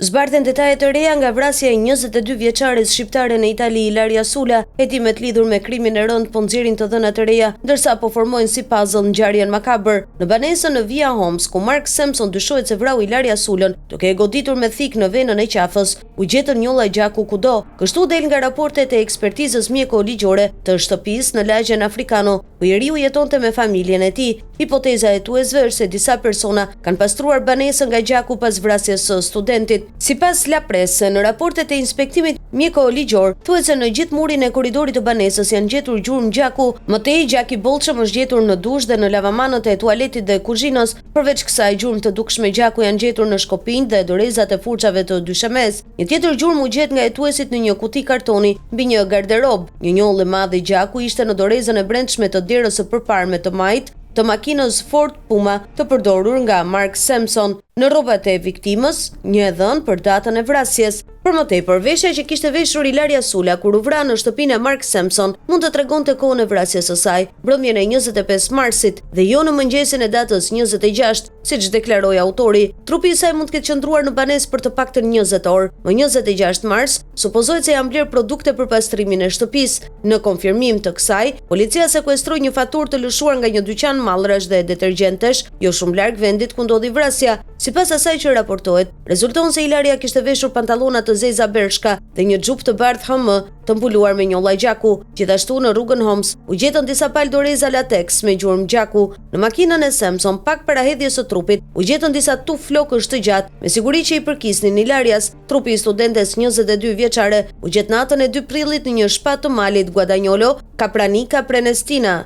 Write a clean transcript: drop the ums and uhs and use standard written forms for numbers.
Zbarthen detajet të reja nga vrasja e 22 vjeçares shqiptare në Itali, Ilaria Sula. Hetimet lidhur me krimin e rënd po nxjerrin të dhëna të reja, ndërsa po formojnë si puzzle ngjarjen makabër. Në banesën në Via Homs, ku Mark Sampson dyshohet se vrau Ilaria Sulën, duke e goditur me thik në venën e qafës, u gjetën njolla gjaku kudo. Kështu del nga raportet e ekspertizës mjeko-ligjore të shtëpisë në lagjen Afrikano, ku njeriu jetonte me familjen e tij. Hipoteza e tuesve është se disa persona kanë pastruar banesën nga gjaku pas vrasjes së studentit. Sipas La Presse, në raportet e inspektimit mjeko-ligjor, thuhet se në gjithë murin e korridorit të banesës janë gjetur gjurmë gjaku. Mëtej, gjak i bollshëm është gjetur në dush dhe në lavamanët e tualetit dhe kuzhinës. Përveç kësaj, gjurmë të dukshme gjaku janë gjetur në shkopinjt dhe dorezat e furçave të dyshemes. Një tjetër gjurmë u gjet nga hetuesit në një kuti kartoni mbi një garderob. Një njollë e madhe gjaku ishte në dorezën e brendshme të derës së përparme të majt të makinës Ford Puma të përdorur nga Mark Sampson. Në rrobat e viktimës, një e dhënë për datën e vrasjes. Për më tepër, veshja që kishte veshur Ilaria Sula kur u vra në shtëpinë e Mark Sampson mund të tregonte kohën e vrasjes së saj, mbrëmjen e 25 marsit, dhe jo në mëngjesin e datës 26, siç deklaroi autori. Trupi i saj mund të ketë qëndruar në banesë për të paktën 20 orë. Më 26 mars, supozohet se janë bler produkte për pastrimin e shtëpisë. Në konfirmim të kësaj, policia sekuestroi një faturë të lëshuar nga një dyqan mallrash dhe detergjentesh, jo shumë larg vendit ku ndodhi vrasja. Sipas asaj që raportohet, rezulton se Ilaria kishte veshur pantallona të zeza bershka dhe një xhup të bardhë HM të mbuluar me njolla gjaku. Gjithashtu në rrugën Homs u gjetën disa palë doreza lateks me gjurmë gjaku. Në makinën e Sampson, pak para hedhjes së trupit, u gjetën disa tuf flokësh të gjatë, me siguri që i përkisnin Ilarias. Trupi i studentes 22 vjeçare u gjet natën e 2 prillit në një shpat të malit Guadagnolo, Capranica Prenestina.